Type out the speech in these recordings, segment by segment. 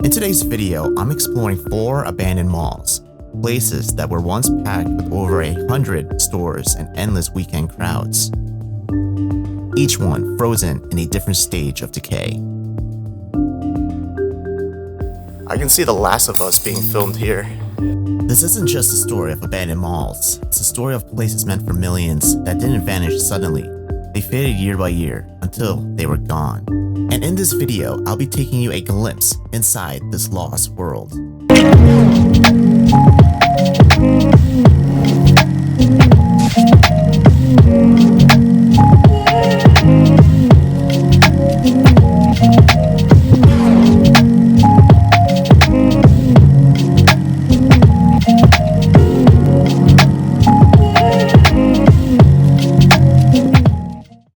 In today's video, I'm exploring 4 abandoned malls, places that were once packed with over 100 stores and endless weekend crowds. Each one frozen in a different stage of decay. I can see The Last of Us being filmed here. This isn't just a story of abandoned malls, it's a story of places meant for millions that didn't vanish suddenly. They faded year by year until they were gone. And in this video, I'll be taking you a glimpse inside this lost world.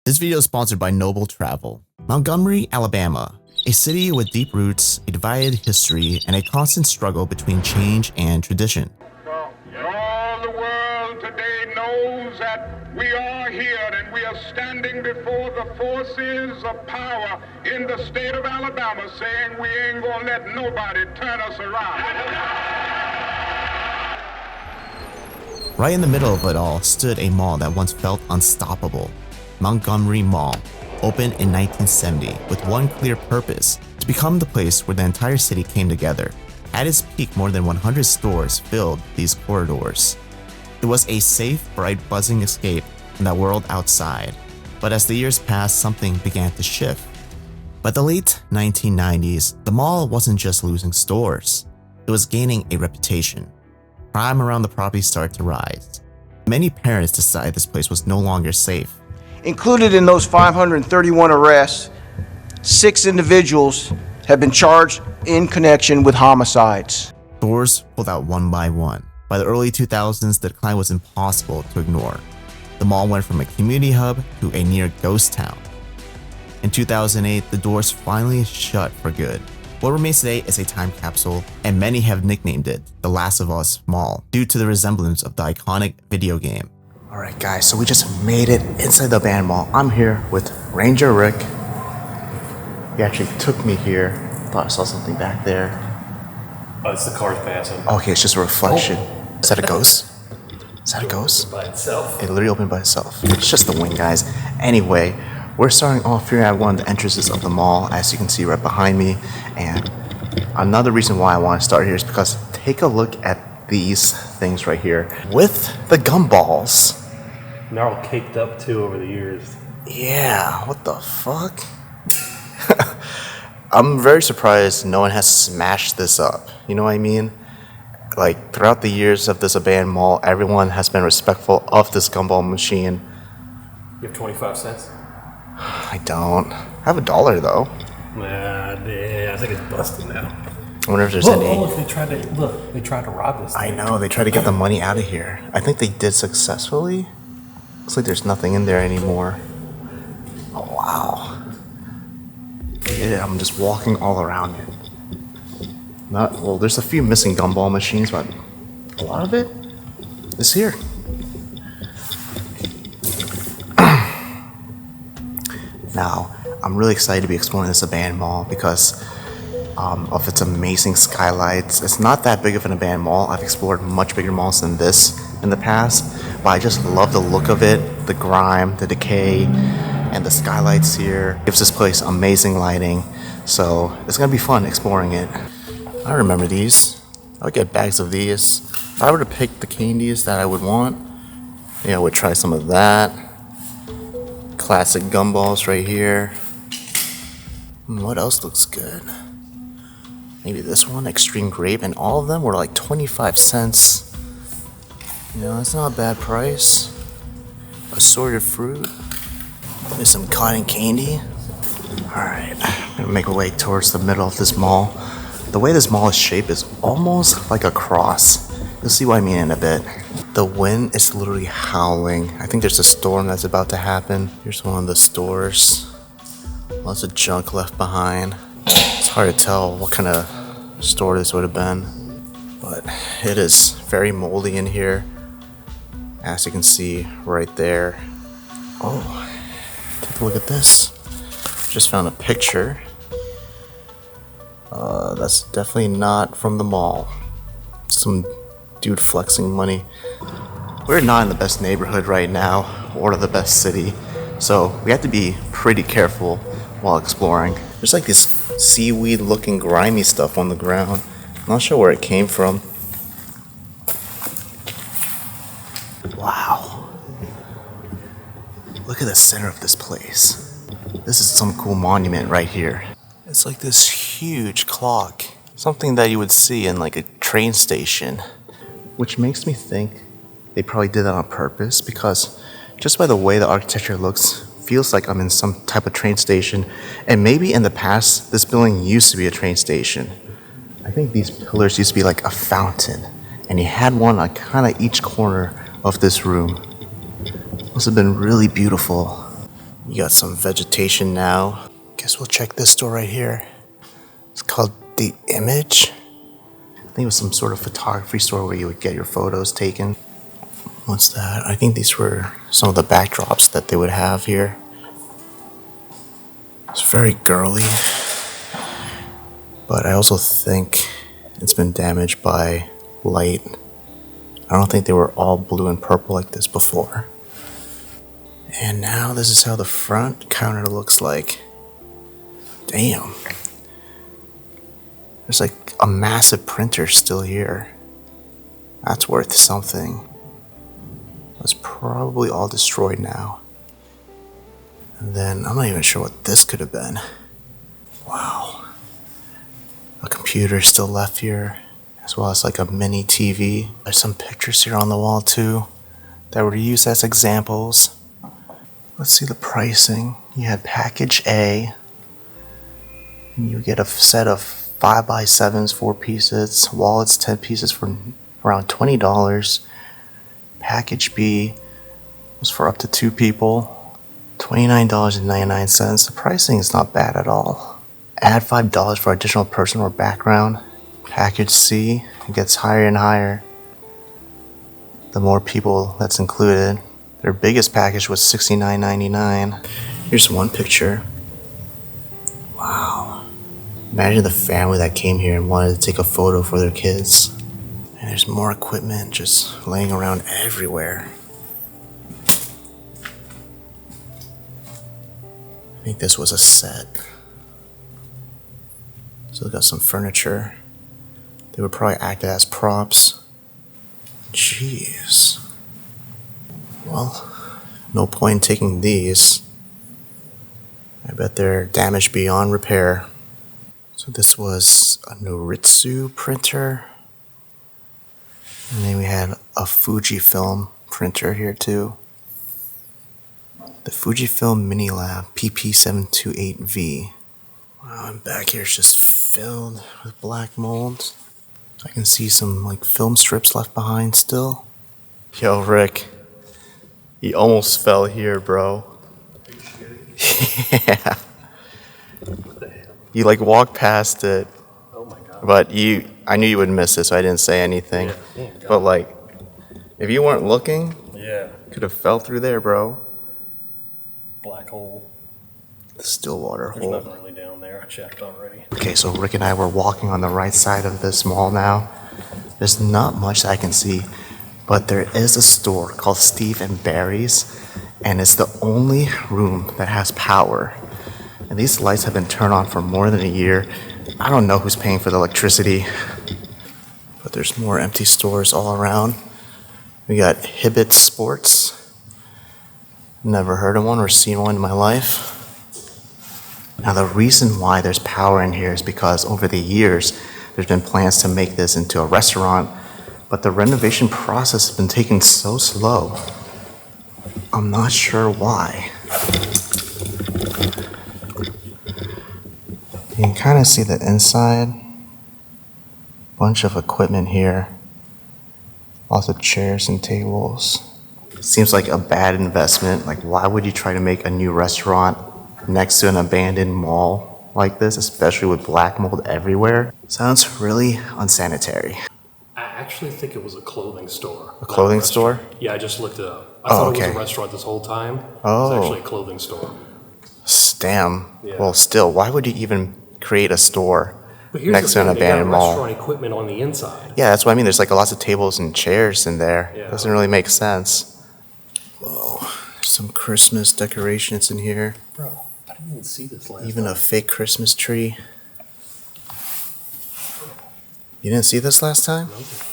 This video is sponsored by Noble Travel. Montgomery, Alabama, a city with deep roots, a divided history, and a constant struggle between change and tradition. All the world today knows that we are here and we are standing before the forces of power in the state of Alabama saying we ain't gonna let nobody turn us around. Right in the middle of it all stood a mall that once felt unstoppable. Montgomery Mall, opened in 1970 with one clear purpose, to become the place where the entire city came together. At its peak, more than 100 stores filled these corridors. It was a safe, bright, buzzing escape from that world outside. But as the years passed, something began to shift. By the late 1990s, the mall wasn't just losing stores, it was gaining a reputation. Crime around the property started to rise. Many parents decided this place was no longer safe. Included in those 531 arrests, 6 individuals have been charged in connection with homicides. Stores pulled out one by one. By the early 2000s, the decline was impossible to ignore. The mall went from a community hub to a near ghost town. In 2008, the doors finally shut for good. What remains today is a time capsule, and many have nicknamed it The Last of Us Mall, due to the resemblance of the iconic video game. Alright guys, so we just made it inside the abandoned mall. I'm here with Ranger Rick. He actually took me here. Thought I saw something back there. Oh, it's the cars passing. Okay, it's just a reflection. Is that a ghost? Is that a ghost? By itself. It literally opened by itself. It's just the wind, guys. Anyway, we're starting off here at one of the entrances of the mall, as you can see right behind me. And another reason why I want to start here is because take a look at these things right here with the gumballs. And they're all caked up too over the years. Yeah, what the fuck? I'm very surprised no one has smashed this up. You know what I mean? Like, throughout the years of this abandoned mall, everyone has been respectful of this gumball machine. You have 25 cents? I don't. I have $1 though. Yeah, I think it's busted now. I wonder if there's Look, any. look, they tried to rob this thing. I know, they tried to get the money out of here. I think they did successfully. Looks like there's nothing in there anymore. Oh, wow. Yeah, I'm just walking all around it. Well, there's a few missing gumball machines, but a lot of it is here. Now, I'm really excited to be exploring this abandoned mall because of its amazing skylights. It's not that big of an abandoned mall. I've explored much bigger malls than this in the past, but I just love the look of it, the grime, the decay, and the skylights here. It gives this place amazing lighting, so it's gonna be fun exploring it. I remember these. I would get bags of these. If I were to pick the candies that I would want, yeah, I would try some of that. Classic gumballs right here. What else looks good? Maybe this one, Extreme Grape, and all of them were like 25 cents. You know, that's not a bad price. Assorted fruit. Maybe some cotton candy. Alright, I'm gonna make my way towards the middle of this mall. The way this mall is shaped is almost like a cross. You'll see what I mean in a bit. The wind is literally howling. I think there's a storm that's about to happen. Here's one of the stores. Lots of junk left behind. It's hard to tell what kind of store this would have been, but it is very moldy in here, as you can see right there. Oh, take a look at this. Just found a picture That's definitely not from the mall. Some dude flexing money. We're not in the best neighborhood right now, or the best city, so we have to be pretty careful while exploring. There's like this seaweed looking grimy stuff on the ground. I'm not sure where it came from. Wow. Look at the center of this place. This is some cool monument right here. It's like this huge clock. Something that you would see in like a train station. Which makes me think they probably did that on purpose, because just by the way the architecture looks, feels like I'm in some type of train station. And maybe in the past, this building used to be a train station. I think these pillars used to be like a fountain. And you had one on kind of each corner of this room. Must have been really beautiful. You got some vegetation now. Guess we'll check this store right here. It's called The Image. I think it was some sort of photography store where you would get your photos taken. What's that? I think these were some of the backdrops that they would have here. It's very girly. But I also think it's been damaged by light. I don't think they were all blue and purple like this before. And now this is how the front counter looks like. Damn. There's like a massive printer still here. That's worth something. It's probably all destroyed now. And then I'm not even sure what this could have been. Wow. A computer still left here, as well as like a mini TV. There's some pictures here on the wall too that were used as examples. Let's see the pricing. You had package A, and you get a set of 5x7s, 4 pieces, wallets, 10 pieces for around $20. Package B was for up to 2 people, $29.99. The pricing is not bad at all. Add $5 for additional person or background. Package C, it gets higher and higher the more people that's included. Their biggest package was $69.99. Here's one picture. Wow. Imagine the family that came here and wanted to take a photo for their kids. And there's more equipment just laying around everywhere. I think this was a set. So they got some furniture. They would probably act as props. Jeez. Well, no point in taking these. I bet they're damaged beyond repair. So this was a Noritsu printer. And then we had a Fujifilm printer here too. The Fujifilm Mini Lab PP728V. Wow, and back here it's just filled with black mold. I can see some like film strips left behind still. Yo, Rick. You almost fell here, bro. Yeah. You like walked past it. Oh my god. But I knew you would miss it, so I didn't say anything. Yeah. Oh my God. But like, if you weren't looking, Yeah. could have fell through there, bro. Black hole. The Stillwater There's hole. nothing really down there. I checked already. Okay, so Rick and I were walking on the right side of this mall now. There's not much I can see, but there is a store called Steve and Barry's, and it's the only room that has power. And these lights have been turned on for more than a year. I don't know who's paying for the electricity, but there's more empty stores all around. We got Hibbett Sports. Never heard of one or seen one in my life. Now the reason why there's power in here is because over the years, there's been plans to make this into a restaurant, but the renovation process has been taking so slow. I'm not sure why. You can kind of see the inside. Bunch of equipment here. Lots of chairs and tables. Seems like a bad investment. Like, why would you try to make a new restaurant next to an abandoned mall like this, especially with black mold everywhere? Sounds really unsanitary. I actually think it was a clothing store. A clothing store? Yeah, I just looked it up. I thought it okay. was a restaurant this whole time. Oh. It's actually a clothing store. Damn. Yeah. Well, still, why would you even create a store But here's next the to an thing, they got abandoned mall. restaurant equipment on the inside. Yeah, that's what I mean. There's like lots of tables and chairs in there. Yeah. Doesn't really make sense. Whoa, there's some Christmas decorations in here. Bro, I didn't even see this last Even time. a fake Christmas tree. You didn't see this last time? Nope. This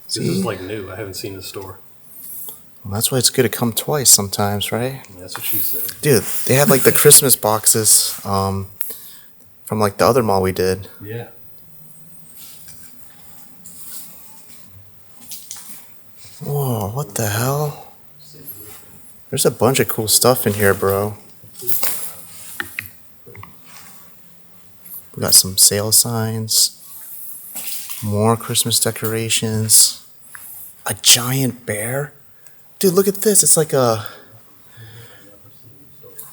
See? is like new. I haven't seen this store. Well, that's why it's good to come twice sometimes, right? Yeah, that's what she said. Dude, they had like the Christmas boxes from like the other mall we did. Yeah. Whoa, what the hell? There's a bunch of cool stuff in here, bro. We got some sale signs. More Christmas decorations. A giant bear? Dude, look at this. It's like a...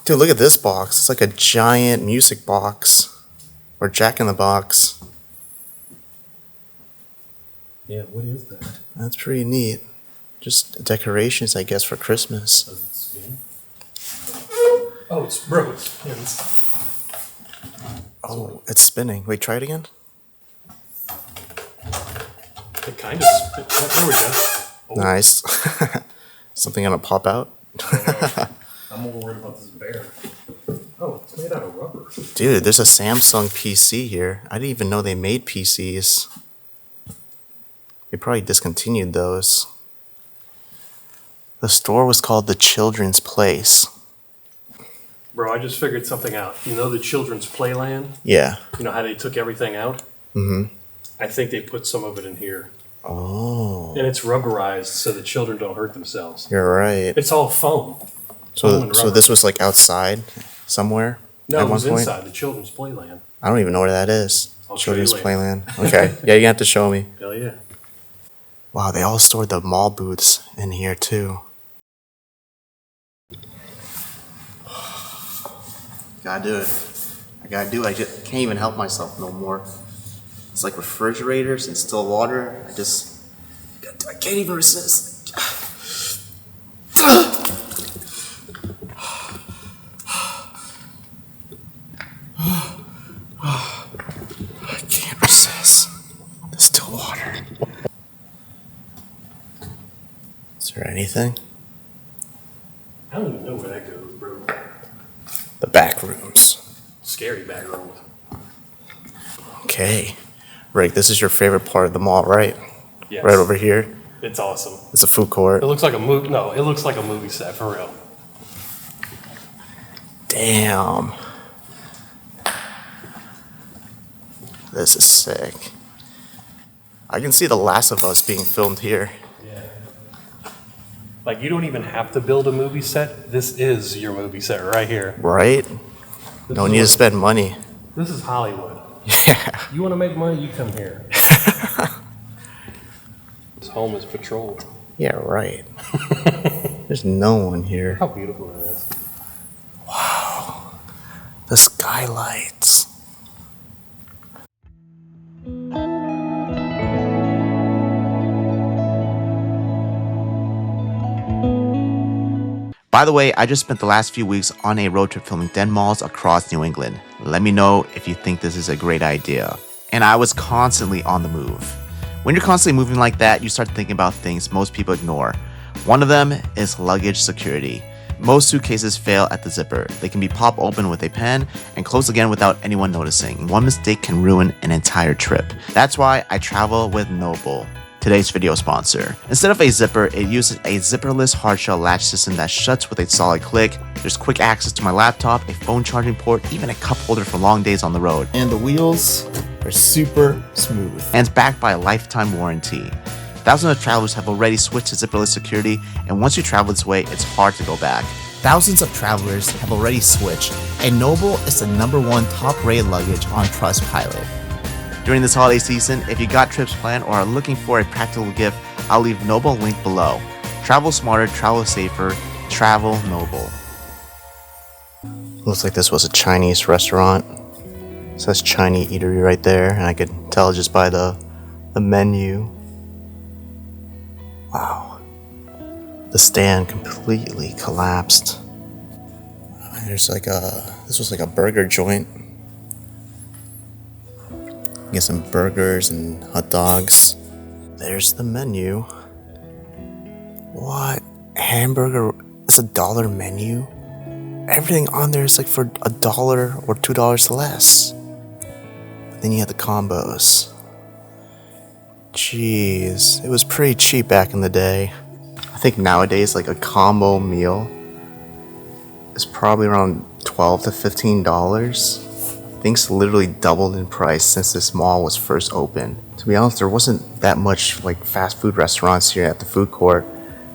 Dude, look at this box. It's like a giant music box. Or Jack-in-the-Box. Yeah, what is that? That's pretty neat. Just decorations, I guess, for Christmas. Does it spin? Oh, it spins. Oh, it's spinning. Wait, try it again. It kind of spins. Oh, there we go. Oh, Nice. Something gonna pop out? I'm more worried about this bear. Oh, it's made out of rubber. Dude, there's a Samsung PC here. I didn't even know they made PCs. They probably discontinued those. The store was called The Children's Place. Bro, I just figured something out. You know the children's playland? Yeah. You know how they took everything out? Mm-hmm. I think they put some of it in here. Oh, And it's rubberized so the children don't hurt themselves. you're right. It's all foam. Foam So, and so rubber. this was like outside somewhere No, at it one was point? inside the children's playland. I don't even know where that is. I'll show you Children's later. Playland. Okay. Yeah, you have to show me. Hell yeah. Wow, they all stored the mall booths in here too. Gotta do it. I gotta do it. I just can't even help myself no more. It's like refrigerators and still water. I can't even resist. I can't resist. The still water. Is there anything? I don't even know where that goes, bro. The back rooms. Scary back room. Okay. Rick, this is your favorite part of the mall, right? Yes. Right over here. It's awesome. It's a food court. It looks like a movie. No, it looks like a movie set for real. Damn. This is sick. I can see The Last of Us being filmed here. Yeah. Like you don't even have to build a movie set. This is your movie set right here. Right? This No is need to what- spend money. This is Hollywood. Yeah. You want to make money? You come here. This home is patrolled. Yeah, right. There's no one here. How beautiful it is. The skylights. By the way, I just spent the last few weeks on a road trip filming den malls across New England. Let me know if you think this is a great idea. And I was constantly on the move. When you're constantly moving like that, you start thinking about things most people ignore. One of them is luggage security. Most suitcases fail at the zipper. They can be popped open with a pen and closed again without anyone noticing. One mistake can ruin an entire trip. That's why I travel with Noble, today's video sponsor. Instead of a zipper, it uses a zipperless hardshell latch system that shuts with a solid click. There's quick access to my laptop, a phone charging port, even a cup holder for long days on the road. And the wheels are super smooth. And it's backed by a lifetime warranty. Thousands of travelers have already switched to zipperless security, and once you travel this way, it's hard to go back. Thousands of travelers have already switched, and Noble is the #1 top-rated luggage on Trustpilot. During this holiday season, if you got trips planned or are looking for a practical gift, I'll leave Noble link below. Travel smarter, travel safer, travel Noble. Looks like this was a Chinese restaurant. It says Chinese eatery right there, and I could tell just by the menu. Wow. The stand completely collapsed. There's like this was like a burger joint. Get some burgers and hot dogs. There's the menu. What? Hamburger? It's $1 menu? Everything on there is like for $1 or $2 less. Then you have the combos. Jeez, it was pretty cheap back in the day. I think nowadays like a combo meal is probably around $12 to $15. Things literally doubled in price since this mall was first opened. To be honest, there wasn't that much like fast food restaurants here at the food court.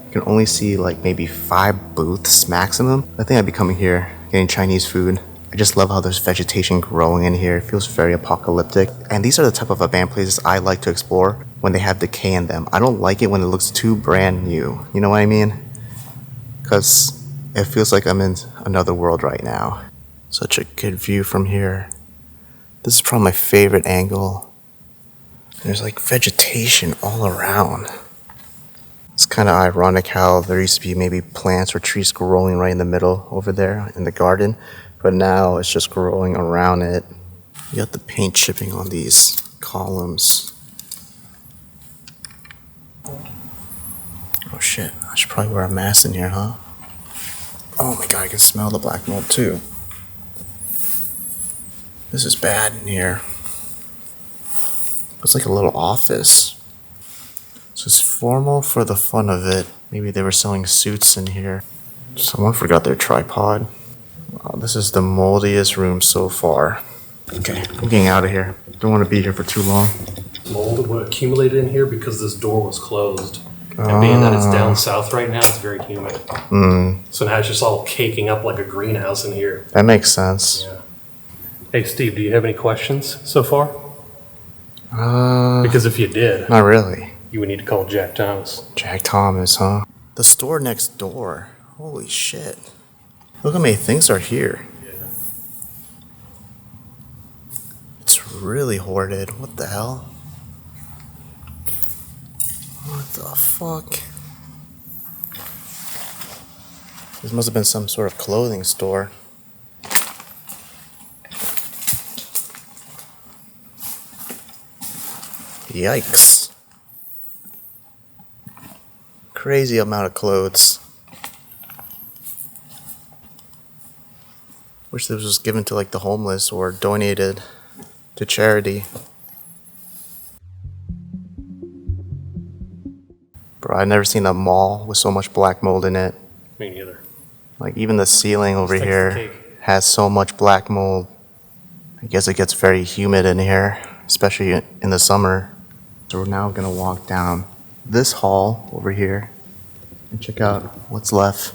You can only see like maybe 5 booths maximum. I think I'd be coming here, getting Chinese food. I just love how there's vegetation growing in here. It feels very apocalyptic. And these are the type of abandoned places I like to explore when they have decay in them. I don't like it when it looks too brand new. You know what I mean? Because it feels like I'm in another world right now. Such a good view from here. This is probably my favorite angle. There's like vegetation all around. It's kind of ironic how there used to be maybe plants or trees growing right in the middle over there in the garden, but now it's just growing around it. You got the paint chipping on these columns. Oh shit, I should probably wear a mask in here, huh? Oh my god, I can smell the black mold too. This is bad in here. It's like a little office. So it's formal for the fun of it. Maybe they were selling suits in here. Someone forgot their tripod. Wow, this is the moldiest room so far. Okay, I'm getting out of here. Don't want to be here for too long. Mold would accumulate in here because this door was closed. And being that it's down south right now, it's very humid. So now it's just all caking up like a greenhouse in here. That makes sense. Yeah. Hey, Steve, do you have any questions so far? Because if you did, Not really. you would need to call Jack Thomas. Jack Thomas, huh? The store next door. Holy shit. Look how many things are here. Yeah. It's really hoarded. What the hell? What the fuck? This must have been some sort of clothing store. Yikes. Crazy amount of clothes. Wish this was given to like the homeless or donated to charity. Bro, I've never seen a mall with so much black mold in it. Me neither. Like even the ceiling over It's like the here cake. has so much black mold. I guess it gets very humid in here, especially in the summer. So we're now gonna walk down this hall over here and check out what's left.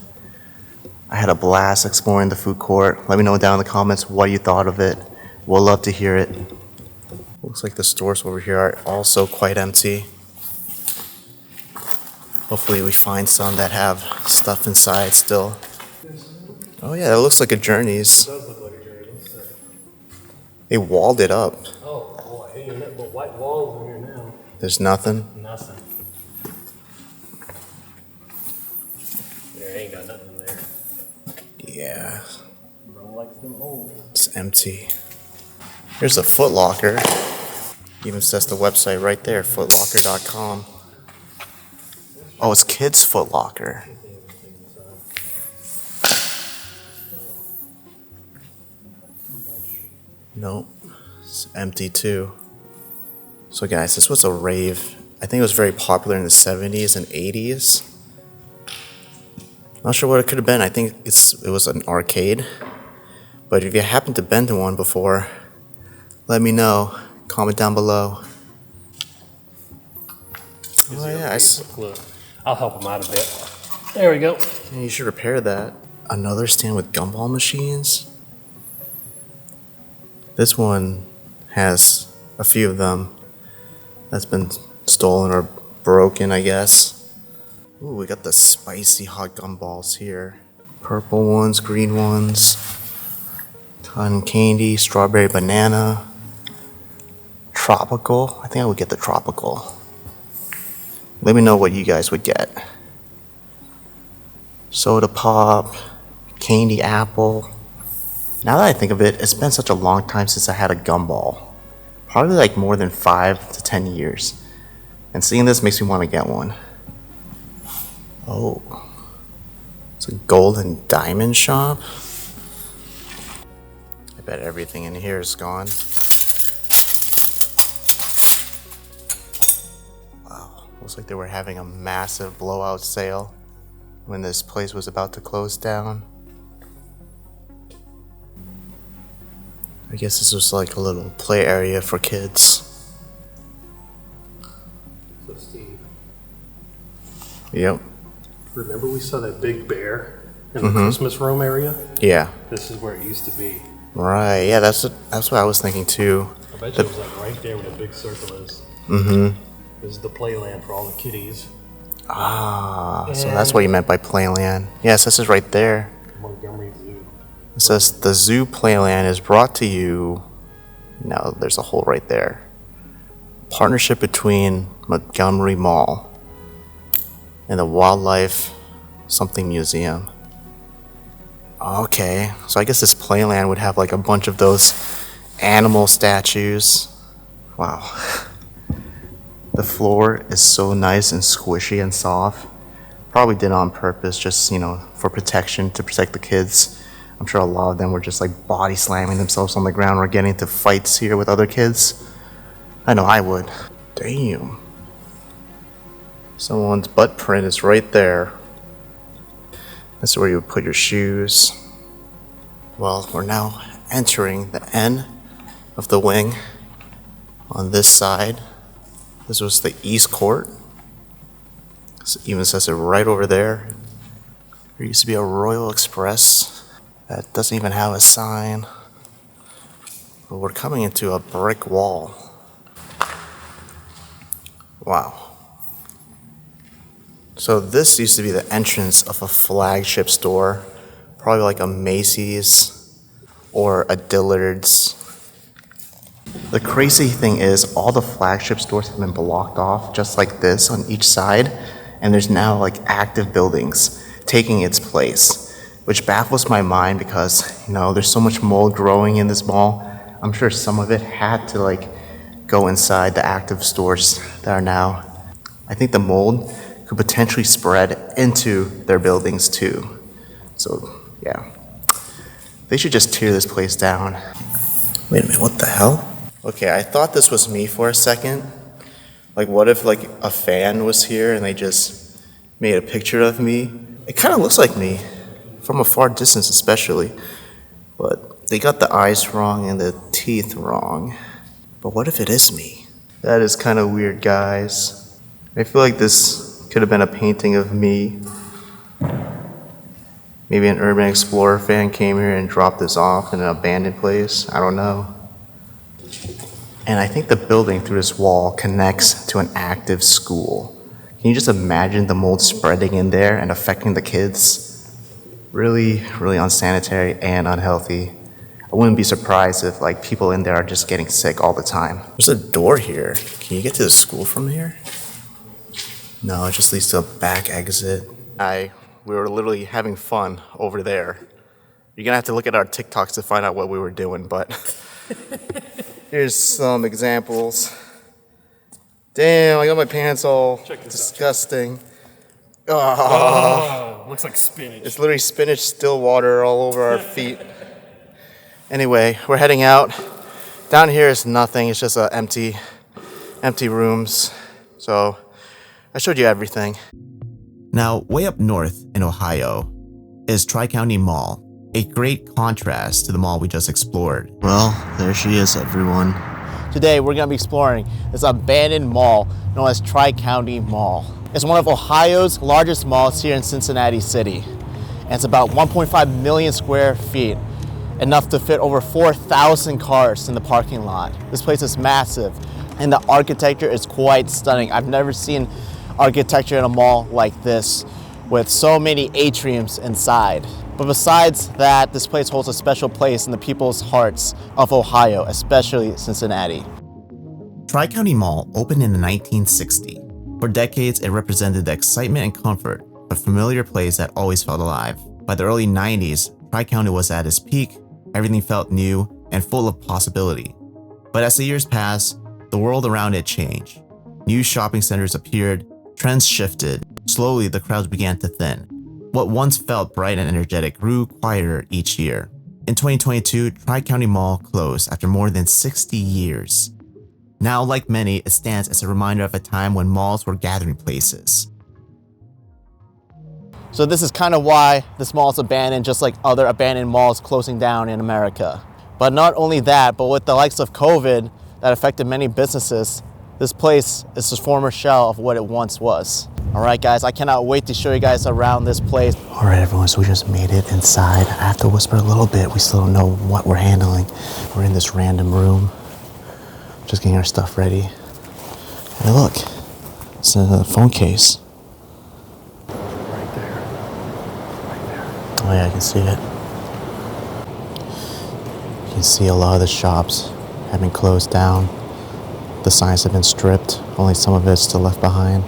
I had a blast exploring the food court. Let me know down in the comments what you thought of it. We'll love to hear it. Looks like the stores over here are also quite empty. Hopefully we find some that have stuff inside still. Oh yeah, that looks like a Journeys. It does look like a journey. They walled it up. Oh boy, hey, but white walls in here now. There's nothing. Nothing. There ain't got nothing in there. Yeah, Bro likes them holes. it's empty. Here's a Foot Locker. Even says the website right there, footlocker.com. Oh, it's Kids Foot Locker. Nope, it's empty too. So guys, this was a rave. I think it was very popular in the 70s and 80s. Not sure what it could have been. I think it was an arcade. But if you happen to been to one before, let me know. Comment down below. Oh yeah, Look, I'll help him out a bit. There we go. you should repair that. Another stand with gumball machines. This one has a few of them that's been stolen or broken, I guess. Ooh, we got the spicy hot gumballs here. Purple ones, green ones. Cotton candy, strawberry banana. Tropical. I think I would get the tropical. Let me know what you guys would get. Soda pop, candy apple. Now that I think of it, it's been such a long time since I had a gumball. Probably like more than 5 to 10 years. And seeing this makes me want to get one. Oh. It's a gold and diamond shop. I bet everything in here is gone. Wow. Looks like they were having a massive blowout sale when this place was about to close down. I guess this was like a little play area for kids. So Steve, Yep. remember we saw that big bear in the Christmas Rome area? Yeah. This is where it used to be. Right. Yeah, that's what I was thinking too. I bet you it was like right there where the big circle is. Mm-hmm. This is the playland for all the kiddies. Ah, so that's what you meant by playland. Yes, this is right there. Montgomery Zoo. It says the zoo playland is brought to you. No, there's a hole right there. Partnership between Montgomery Mall and the Wildlife something museum. Okay, so I guess this playland would have like a bunch of those animal statues. Wow. The floor is so nice and squishy and soft. Probably did on purpose, just, for protection, to protect the kids. I'm sure a lot of them were just like body slamming themselves on the ground or getting into fights here with other kids. I know I would. Damn. Someone's butt print is right there. This is where you would put your shoes. Well, we're now entering the end of the wing on this side. This was the East Court. It even says it right over there. There used to be a Royal Express that doesn't even have a sign. But we're coming into a brick wall. Wow. So this used to be the entrance of a flagship store, probably like a Macy's or a Dillard's. The crazy thing is all the flagship stores have been blocked off just like this on each side, and there's now like active buildings taking its place, which baffles my mind because, there's so much mold growing in this mall. I'm sure some of it had to like go inside the active stores that are now. I think the mold could potentially spread into their buildings too. So yeah, they should just tear this place down. Wait a minute, what the hell? Okay, I thought this was me for a second. Like, what if like a fan was here and they just made a picture of me? It kind of looks like me, from a far distance especially. But they got the eyes wrong and the teeth wrong. But what if it is me? That is kind of weird, guys. I feel like this could have been a painting of me. Maybe an Urban Explorer fan came here and dropped this off in an abandoned place. I don't know. And I think the building through this wall connects to an active school. Can you just imagine the mold spreading in there and affecting the kids? Really, really unsanitary and unhealthy. I wouldn't be surprised if like people in there are just getting sick all the time. There's a door here. Can you get to the school from here? No, it just leads to a back exit. We were literally having fun over there. You're gonna have to look at our TikToks to find out what we were doing, but here's some examples. Damn, I got my pants all disgusting. Oh, looks like spinach. It's literally spinach, still water all over our feet. Anyway, we're heading out. Down here is nothing. It's just empty rooms. So I showed you everything. Now, way up north in Ohio is Tri-County Mall, a great contrast to the mall we just explored. Well, there she is, everyone. Today, we're going to be exploring this abandoned mall known as Tri-County Mall. It's one of Ohio's largest malls here in Cincinnati City. And it's about 1.5 million square feet, enough to fit over 4,000 cars in the parking lot. This place is massive, and the architecture is quite stunning. I've never seen architecture in a mall like this, with so many atriums inside. But besides that, this place holds a special place in the people's hearts of Ohio, especially Cincinnati. Tri-County Mall opened in the 1960s. For decades, it represented the excitement and comfort of a familiar place that always felt alive. By the early 90s, Tri-County was at its peak. Everything felt new and full of possibility. But as the years passed, the world around it changed. New shopping centers appeared, trends shifted, slowly the crowds began to thin. What once felt bright and energetic grew quieter each year. In 2022, Tri-County Mall closed after more than 60 years. Now, like many, it stands as a reminder of a time when malls were gathering places. So this is kind of why this mall is abandoned, just like other abandoned malls closing down in America. But not only that, but with the likes of COVID that affected many businesses, this place is a former shell of what it once was. All right, guys, I cannot wait to show you guys around this place. All right, everyone, so we just made it inside. I have to whisper a little bit. We still don't know what we're handling. We're in this random room, just getting our stuff ready. Hey, look, it's a phone case. Right there. Oh yeah, I can see it. You can see a lot of the shops have been closed down. The signs have been stripped. Only some of it is still left behind.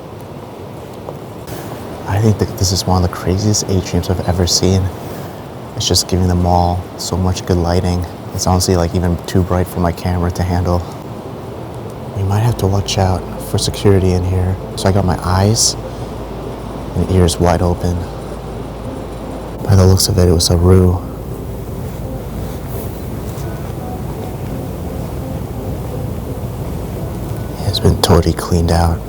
I think that this is one of the craziest atriums I've ever seen. It's just giving the mall so much good lighting. It's honestly like even too bright for my camera to handle. We might have to watch out for security in here. So I got my eyes and ears wide open. By the looks of it, it was a roux. It's been totally cleaned out.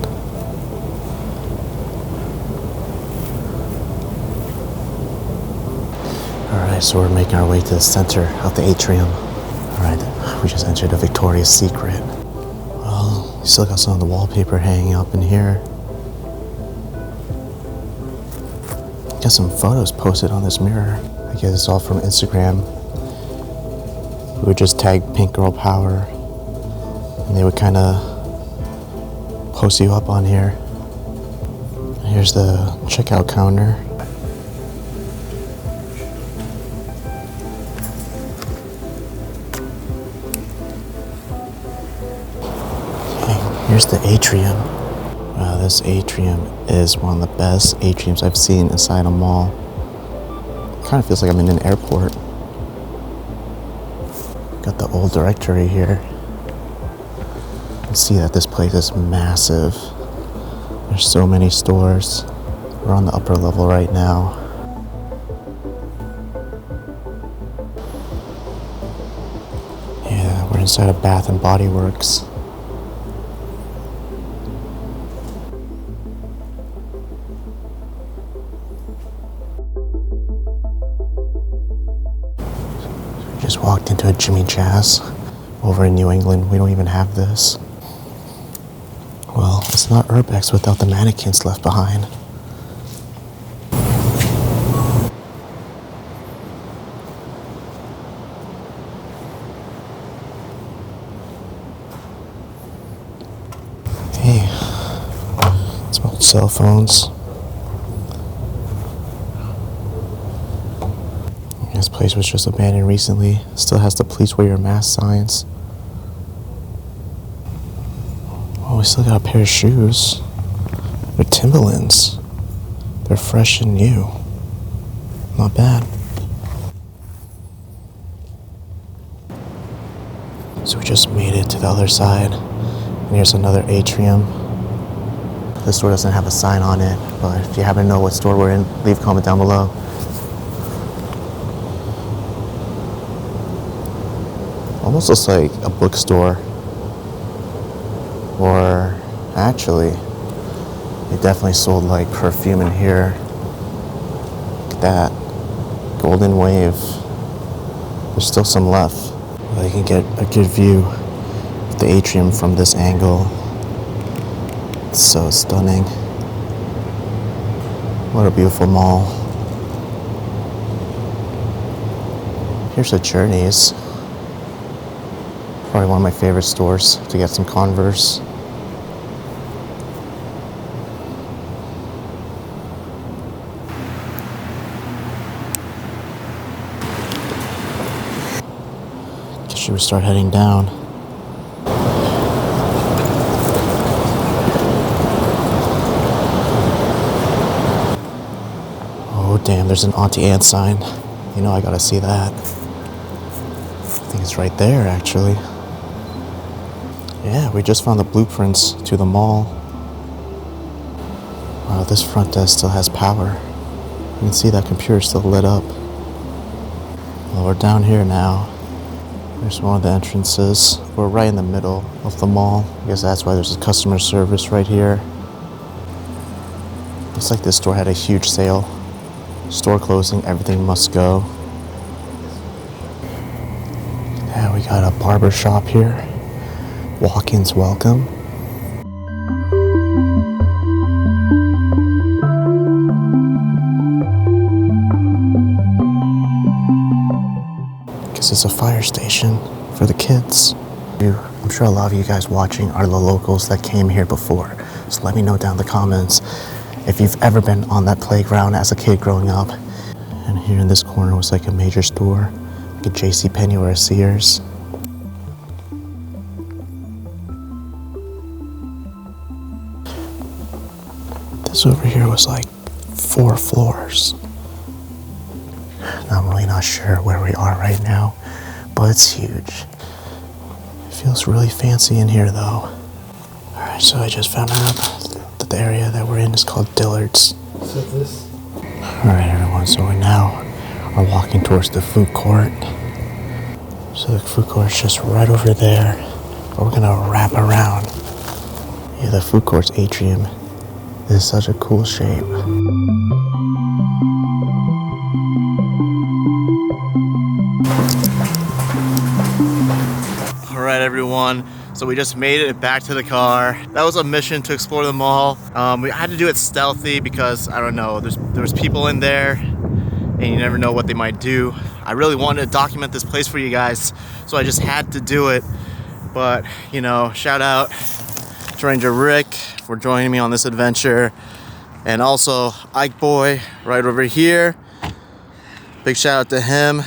Alright, so we're making our way to the center of the atrium. Alright, we just entered a Victoria's Secret. Well, we still got some of the wallpaper hanging up in here. Got some photos posted on this mirror. I guess it's all from Instagram. We would just tag Pink Girl Power, and they would kind of post you up on here. Here's the checkout counter. Okay, here's the atrium. Wow, this atrium is one of the best atriums I've seen inside a mall. Kind of feels like I'm in an airport. Got the old directory here. You can see that this place is massive. There's so many stores. We're on the upper level right now. Yeah, we're inside of Bath and Body Works. Just walked into a Jimmy Jazz over in New England. We don't even have this. Well, it's not Urbex without the mannequins left behind. Hey, some old cell phones. This place was just abandoned recently. Still has the please wear your mask signs. Oh, we still got a pair of shoes. They're Timberlands. They're fresh and new. Not bad. So we just made it to the other side. And here's another atrium. This store doesn't have a sign on it, but if you happen to know what store we're in, leave a comment down below. Almost looks like a bookstore. Or actually, they definitely sold like perfume in here. Look at that. Golden Wave. There's still some left. But you can get a good view of the atrium from this angle. It's so stunning. What a beautiful mall. Here's the Journeys. Probably one of my favorite stores to get some Converse. Guess should we start heading down? Oh damn, there's an Auntie Anne sign. You know I gotta see that. I think it's right there actually. Yeah, we just found the blueprints to the mall. Wow, this front desk still has power. You can see that computer still lit up. Well, we're down here now. There's one of the entrances. We're right in the middle of the mall. I guess that's why there's a customer service right here. Looks like this store had a huge sale. Store closing, everything must go. Yeah, we got a barber shop here. Walk-ins welcome. Guess it's a fire station for the kids. I'm sure a lot of you guys watching are the locals that came here before. So let me know down in the comments if you've ever been on that playground as a kid growing up. And here in this corner was like a major store, like a JCPenney or a Sears. This over here was like 4 floors. I'm really not sure where we are right now, but it's huge. It feels really fancy in here though. Alright, so I just found out that the area that we're in is called Dillard's. So this? Alright everyone, so we now are walking towards the food court. So the food court's just right over there, but we're gonna wrap around. Yeah, the food court's atrium is such a cool shape. Alright everyone, so we just made it back to the car. That was a mission to explore the mall. We had to do it stealthy because, I don't know, there's people in there and you never know what they might do. I really wanted to document this place for you guys, so I just had to do it. But, you know, shout out to Ranger Rick for joining me on this adventure. And also Ike Boy right over here. Big shout out to him.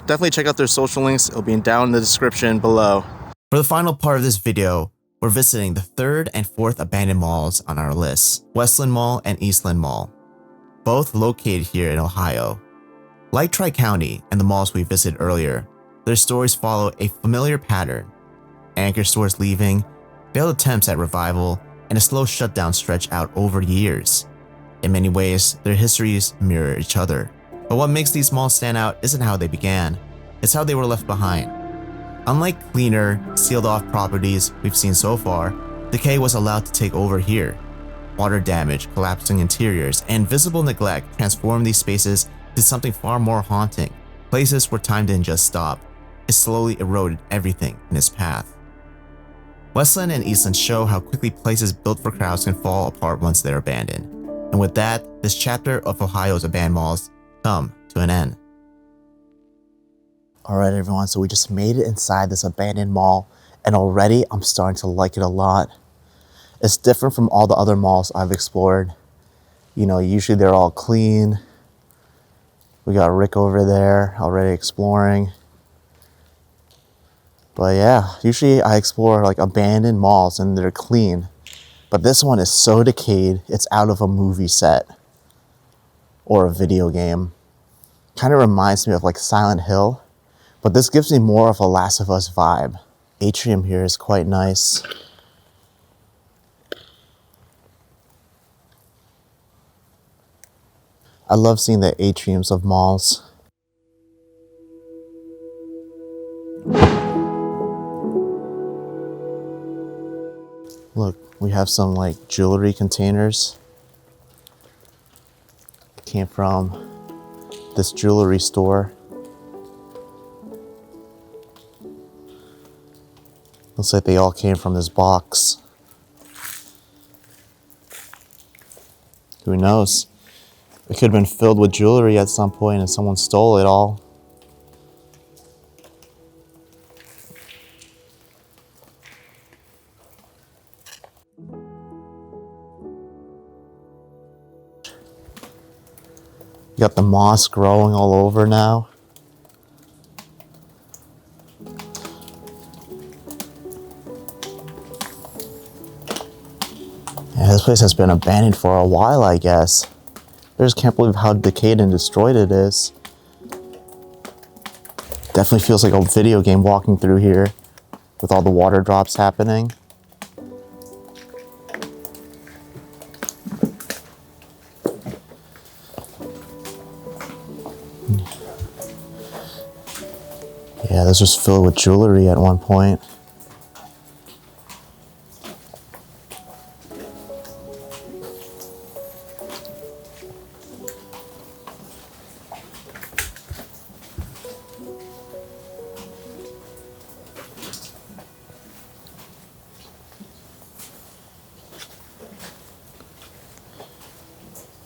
Definitely check out their social links. It'll be down in the description below. For the final part of this video, we're visiting the 3rd and 4th abandoned malls on our list, Westland Mall and Eastland Mall, both located here in Ohio. Like Tri-County and the malls we visited earlier, their stories follow a familiar pattern. Anchor stores leaving, failed attempts at revival, and a slow shutdown stretch out over years. In many ways, their histories mirror each other. But what makes these malls stand out isn't how they began, it's how they were left behind. Unlike cleaner, sealed-off properties we've seen so far, decay was allowed to take over here. Water damage, collapsing interiors, and visible neglect transformed these spaces to something far more haunting. Places where time didn't just stop, it slowly eroded everything in its path. Westland and Eastland show how quickly places built for crowds can fall apart once they're abandoned. And with that, this chapter of Ohio's abandoned malls come to an end. Alright everyone, so we just made it inside this abandoned mall, and already I'm starting to like it a lot. It's different from all the other malls I've explored. You know, usually they're all clean. We got Rick over there already exploring. But yeah, usually I explore like abandoned malls and they're clean. But this one is so decayed, it's out of a movie set or a video game. Kind of reminds me of like Silent Hill, but this gives me more of a Last of Us vibe. Atrium here is quite nice. I love seeing the atriums of malls. Look, we have some like jewelry containers. Came from this jewelry store. Looks like they all came from this box. Who knows? It could have been filled with jewelry at some point and someone stole it all. You got the moss growing all over now. Yeah, this place has been abandoned for a while, I guess. I just can't believe how decayed and destroyed it is. Definitely feels like a video game walking through here. with all the water drops happening. Yeah, this was filled with jewelry at one point.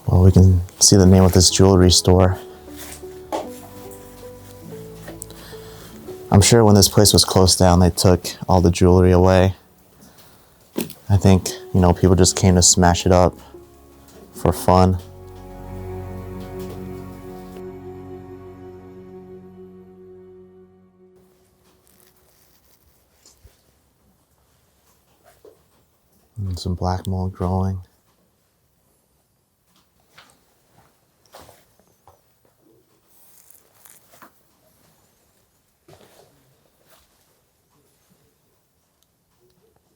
Well, we can see the name of this jewelry store. I'm sure when this place was closed down, they took all the jewelry away. I think, you know, people just came to smash it up for fun. And some black mold growing.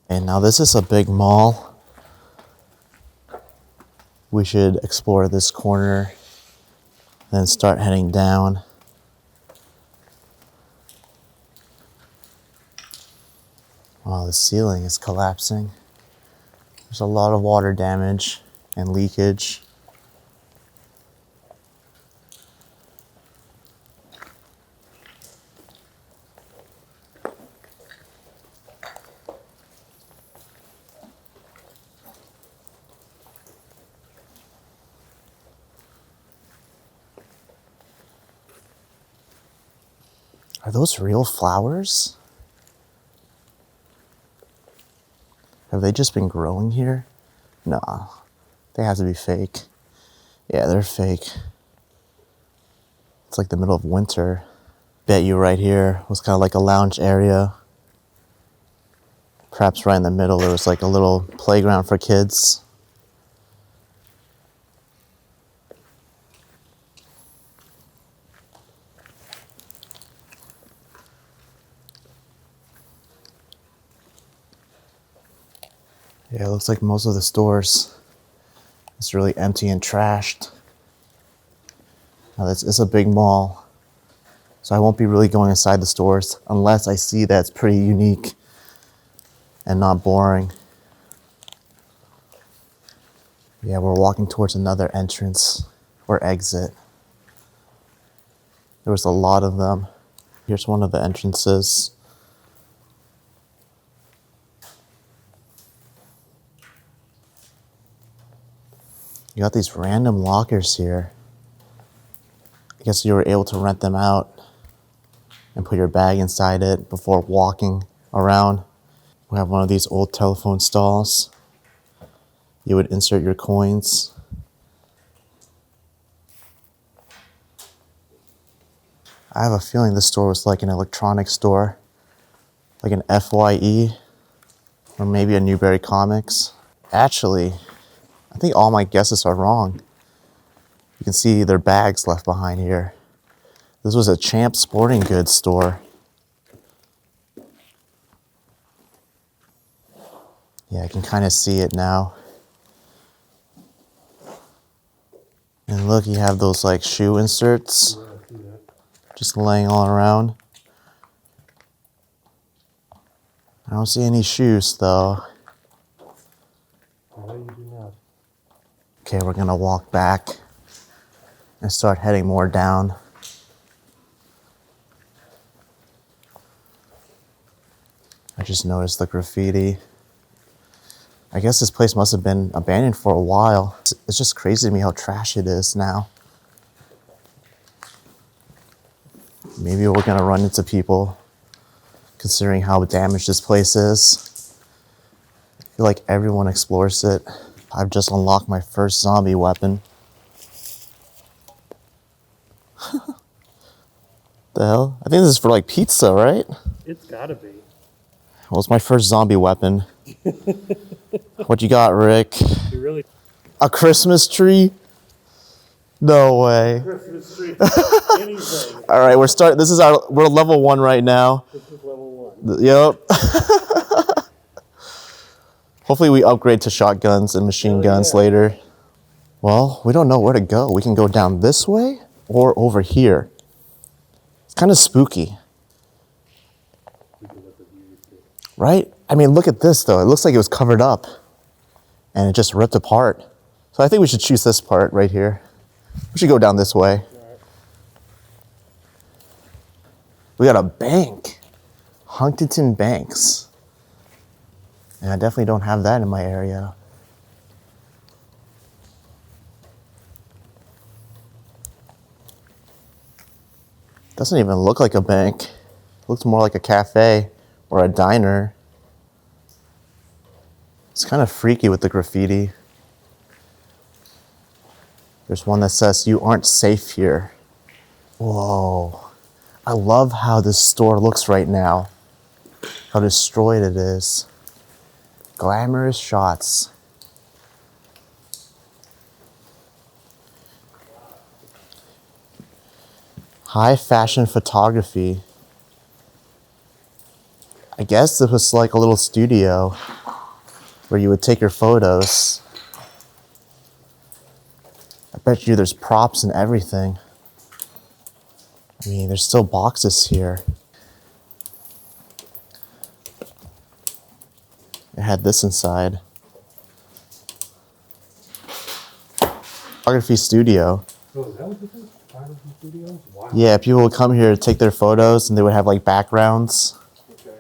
And now this is a big mall. We should explore this corner, then start heading down. Wow, the ceiling is collapsing. There's a lot of water damage and leakage. Are those real flowers? Have they just been growing here? Nah, they have to be fake. Yeah, they're fake. It's like the middle of winter. Bet you right here was kind of like a lounge area. Perhaps right in the middle there was like a little playground for kids. Yeah, it looks like most of the stores is really empty and trashed. Now it's a big mall, so I won't be really going inside the stores unless I see that it's pretty unique and not boring. Yeah, we're walking towards another entrance or exit. There was a lot of them. Here's one of the entrances. You got these random lockers here. I guess you were able to rent them out and put your bag inside it before walking around. We have one of these old telephone stalls. You would insert your coins. I have a feeling this store was like an electronics store, like an FYE, or maybe a Newberry Comics. Actually, I think all my guesses are wrong. You can see their bags left behind here. This was a Champ Sporting Goods store. Yeah, I can kind of see it now. And look, you have those like shoe inserts just laying all around. I don't see any shoes though. Okay, we're gonna walk back and start heading more down. I just noticed the graffiti. I guess this place must have been abandoned for a while. It's just crazy to me how trash it is now. Maybe we're gonna run into people considering how damaged this place is. I feel like everyone explores it. I've just unlocked my first zombie weapon. The hell? I think this is for like pizza, right? It's gotta be. Well, it's my first zombie weapon. What you got, Rick? You really A Christmas tree? No way. Christmas tree. Anything. All right, we're level 1 right now. This is level 1. Yep. Hopefully we upgrade to shotguns and machine guns later. Well, we don't know where to go. We can go down this way or over here. It's kind of spooky. Right? I mean, look at this though. It looks like it was covered up and it just ripped apart. So I think we should choose this part right here. We should go down this way. We got a bank. Huntington Banks. And I definitely don't have that in my area. Doesn't even look like a bank. It looks more like a cafe or a diner. It's kind of freaky with the graffiti. There's one that says, "You aren't safe here." Whoa. I love how this store looks right now. How destroyed it is. Glamorous shots. High fashion photography. I guess it was like a little studio where you would take your photos. I bet you there's props and everything. I mean, there's still boxes here. It had this inside. Photography studio. Oh, is that what this is? Photography studio? Wow. Yeah, people would come here to take their photos and they would have like backgrounds. Okay.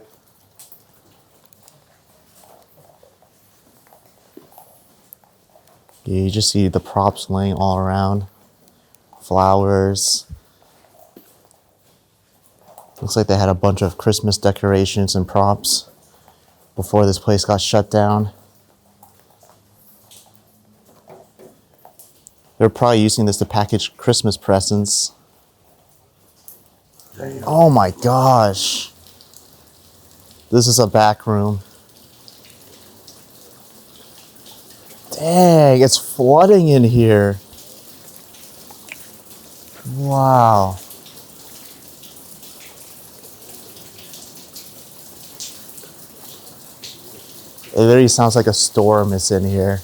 Yeah, you just see the props laying all around. Flowers. Looks like they had a bunch of Christmas decorations and props before this place got shut down. They're probably using this to package Christmas presents. Oh my gosh. This is a back room. Dang, it's flooding in here. Wow. It literally sounds like a storm is in here.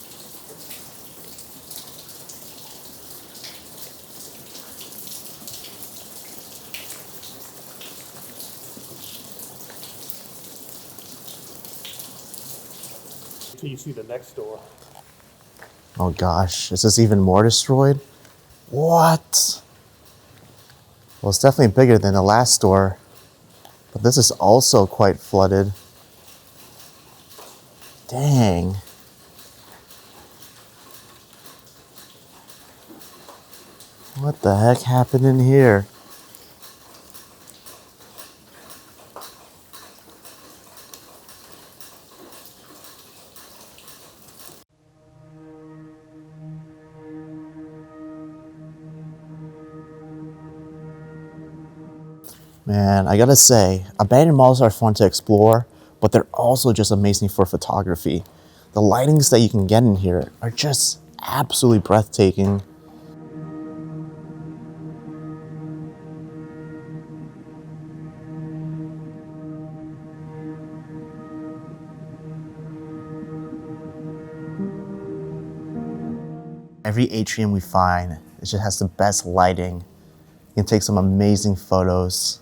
So you see the next door. Oh gosh, is this even more destroyed? What? Well, it's definitely bigger than the last store, but this is also quite flooded. Dang. What the heck happened in here? Man, I gotta say, abandoned malls are fun to explore, but they're also just amazing for photography. The lightings that you can get in here are just absolutely breathtaking. Every atrium we find, it just has the best lighting. You can take some amazing photos.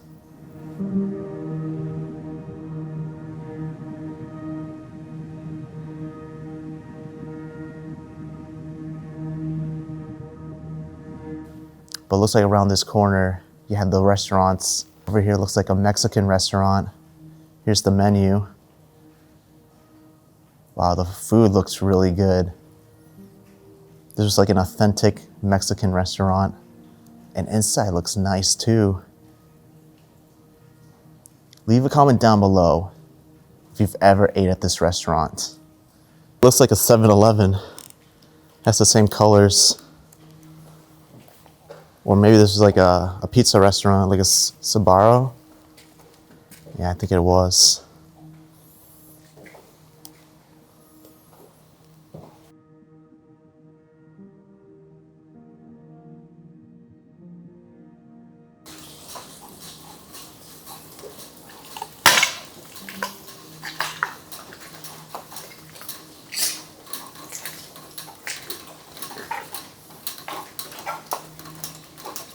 But it looks like around this corner, you have the restaurants. Over here looks like a Mexican restaurant. Here's the menu. Wow, the food looks really good. This is like an authentic Mexican restaurant. And inside looks nice too. Leave a comment down below if you've ever ate at this restaurant. Looks like a 7-Eleven. Has the same colors. Or maybe this is like a pizza restaurant, like a Sbarro. Yeah, I think it was.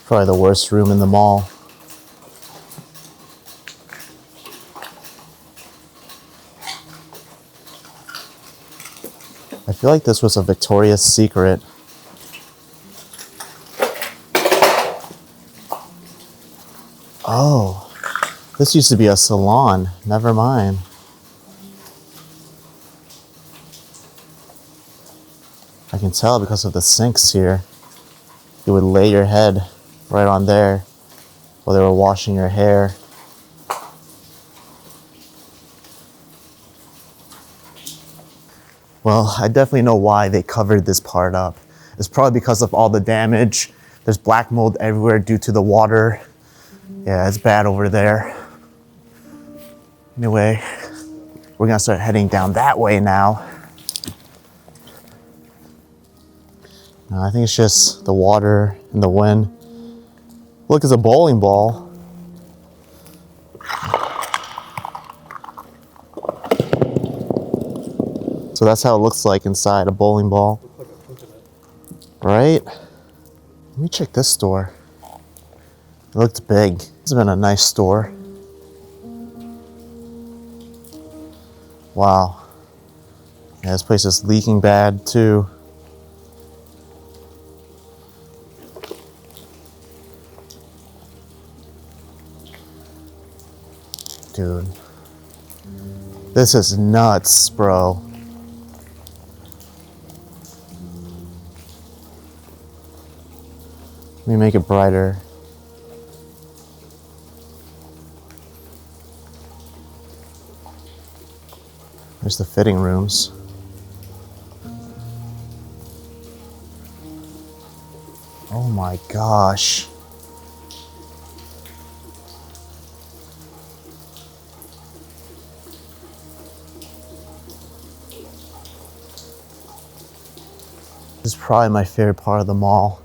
Probably the worst room in the mall. I feel like this was a Victoria's Secret. Oh, this used to be a salon. Never mind. I can tell because of the sinks here. You would lay your head right on there while they were washing your hair. Well, I definitely know why they covered this part up. It's probably because of all the damage. There's black mold everywhere due to the water. Yeah, it's bad over there. Anyway, we're gonna start heading down that way now. I think it's just the water and the wind. Look, it's a bowling ball. So that's how it looks like inside a bowling ball. Right? Let me check this store. It looked big. This has been a nice store. Wow. Yeah, this place is leaking bad too. Dude. This is nuts, bro. Let me make it brighter. There's the fitting rooms. Oh my gosh. This is probably my favorite part of the mall.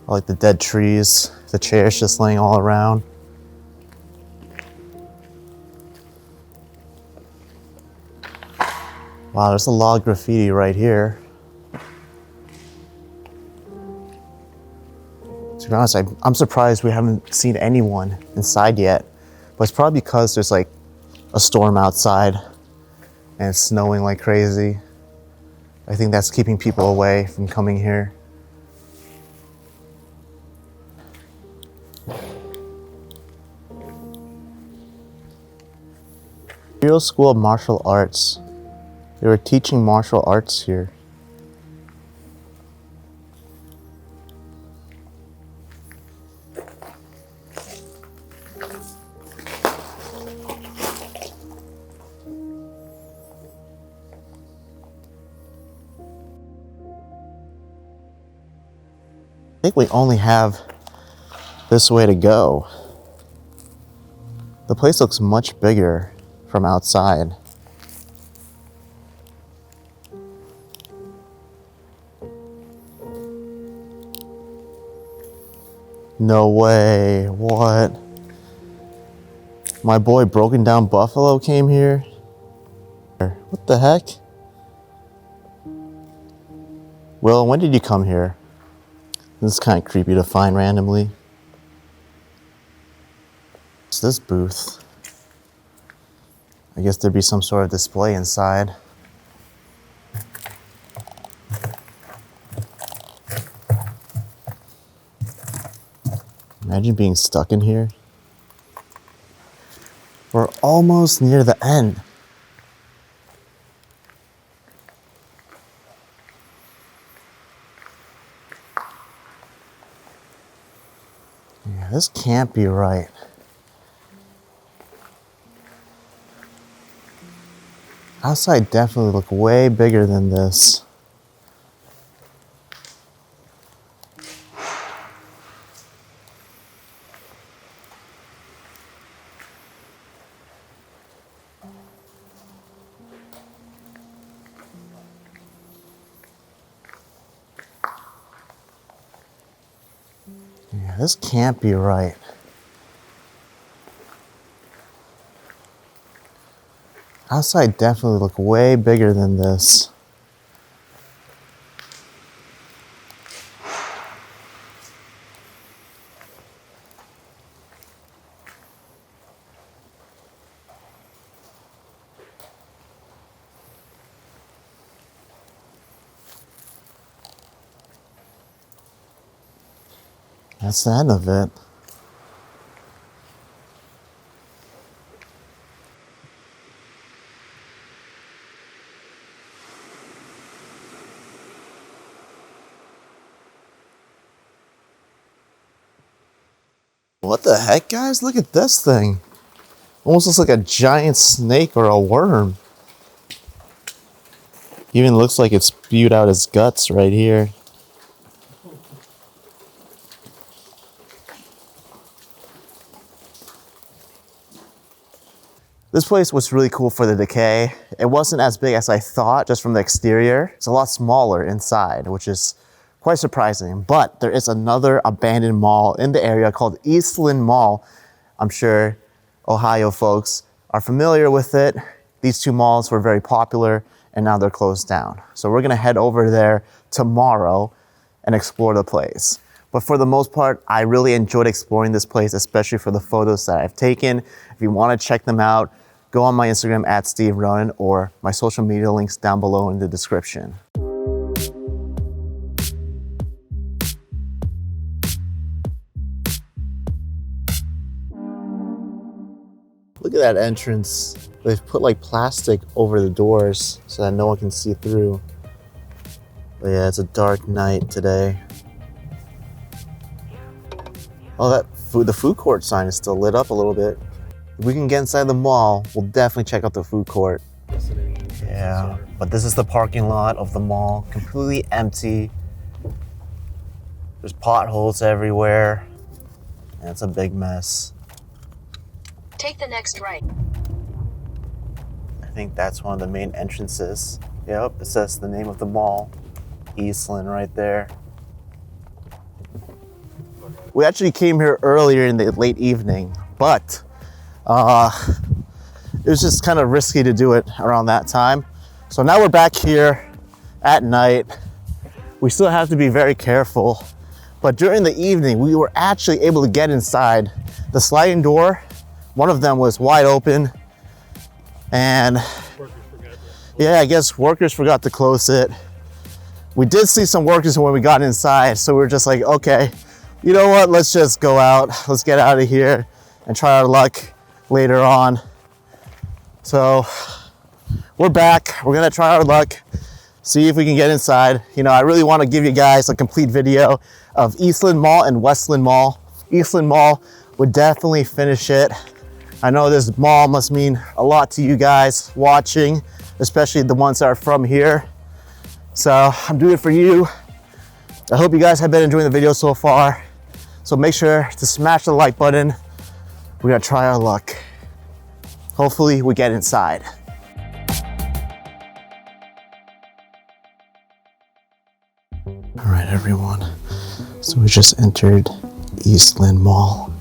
I like the dead trees, the chairs just laying all around. Wow, there's a lot of graffiti right here. To be honest, I'm surprised we haven't seen anyone inside yet. But it's probably because there's like a storm outside and it's snowing like crazy. I think that's keeping people away from coming here. Imperial School of Martial Arts. They were teaching martial arts here. I think we only have this way to go. The place looks much bigger from outside. No way, what? My boy Broken Down Buffalo came here? What the heck? Will, when did you come here? This is kind of creepy to find randomly. What's this booth? I guess there'd be some sort of display inside. Imagine being stuck in here. We're almost near the end. Yeah, this can't be right. Outside definitely look way bigger than this. Yeah, this can't be right. Outside definitely look way bigger than this. That's the end of it. What the heck, guys? Look at this thing. Almost looks like a giant snake or a worm. Even looks like it spewed out its guts right here. This place was really cool for the decay. It wasn't as big as I thought just from the exterior. It's a lot smaller inside, which is quite surprising. But there is another abandoned mall in the area called Eastland Mall. I'm sure Ohio folks are familiar with it. These two malls were very popular and now they're closed down. So we're gonna head over there tomorrow and explore the place. But for the most part, I really enjoyed exploring this place, especially for the photos that I've taken. If you wanna check them out, go on my Instagram at Steve Ronin or my social media links down below in the description. Look at that entrance. They've put like plastic over the doors so that no one can see through. But yeah, it's a dark night today. Oh, the food court sign is still lit up a little bit. If we can get inside the mall, we'll definitely check out the food court. Yeah, but this is the parking lot of the mall, completely empty. There's potholes everywhere, and it's a big mess. Take the next right. I think that's one of the main entrances. Yep, it says the name of the mall, Eastland, right there. We actually came here earlier in the late evening, but it was just kind of risky to do it around that time. So now we're back here at night. We still have to be very careful, but during the evening, we were actually able to get inside. The sliding door, one of them was wide open, and yeah, I guess workers forgot to close it. We did see some workers when we got inside, so we were just like, okay, you know what, let's just go out. Let's get out of here and try our luck later on. So we're back. We're gonna try our luck, see if we can get inside. You know, I really want to give you guys a complete video of Eastland Mall and Westland Mall. Eastland Mall would definitely finish it. I know this mall must mean a lot to you guys watching, especially the ones that are from here. So I'm doing it for you. I hope you guys have been enjoying the video so far. So make sure to smash the like button. We're gonna try our luck. Hopefully we get inside. All right, everyone. So we just entered Eastland Mall.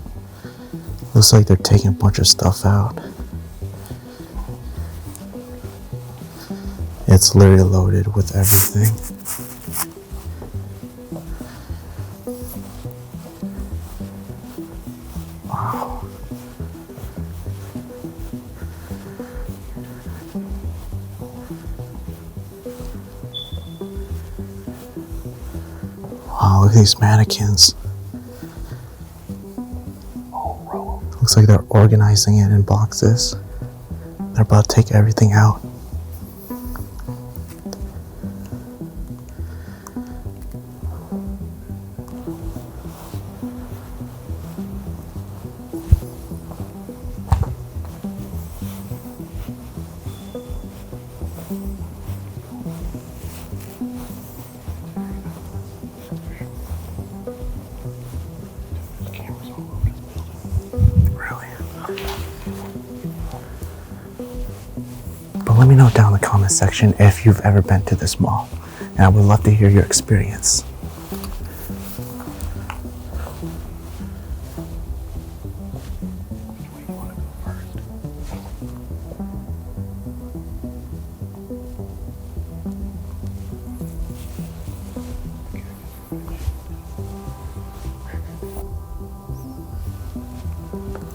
Looks like they're taking a bunch of stuff out. It's literally loaded with everything. Wow. Wow, look at these mannequins. Looks like they're organizing it in boxes. They're about to take everything out. But let me know down in the comment section if you've ever been to this mall, and I would love to hear your experience.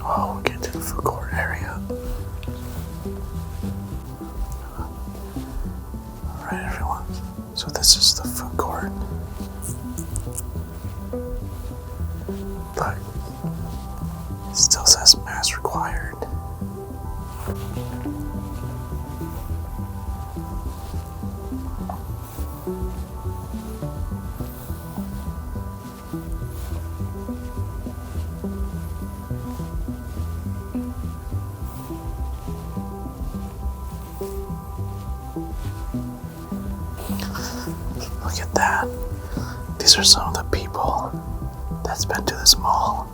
Oh, we'll get to the food court area. Alright, everyone. So this is the food court. Look at that. These are some of the people that's been to this mall.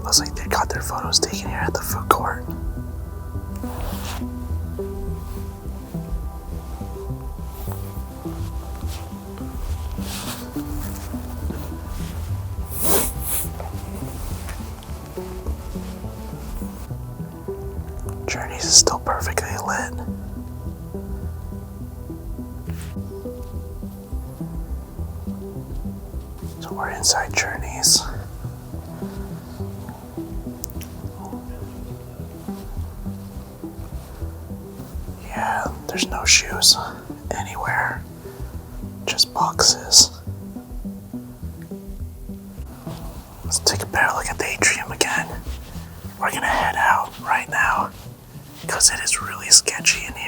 Looks like they got their photos taken here at the food court. Journeys is still perfectly lit. So we're inside Journeys. Yeah, there's no shoes anywhere, just boxes. Let's take a better look at the atrium again. We're gonna head out right now because it is really sketchy in here.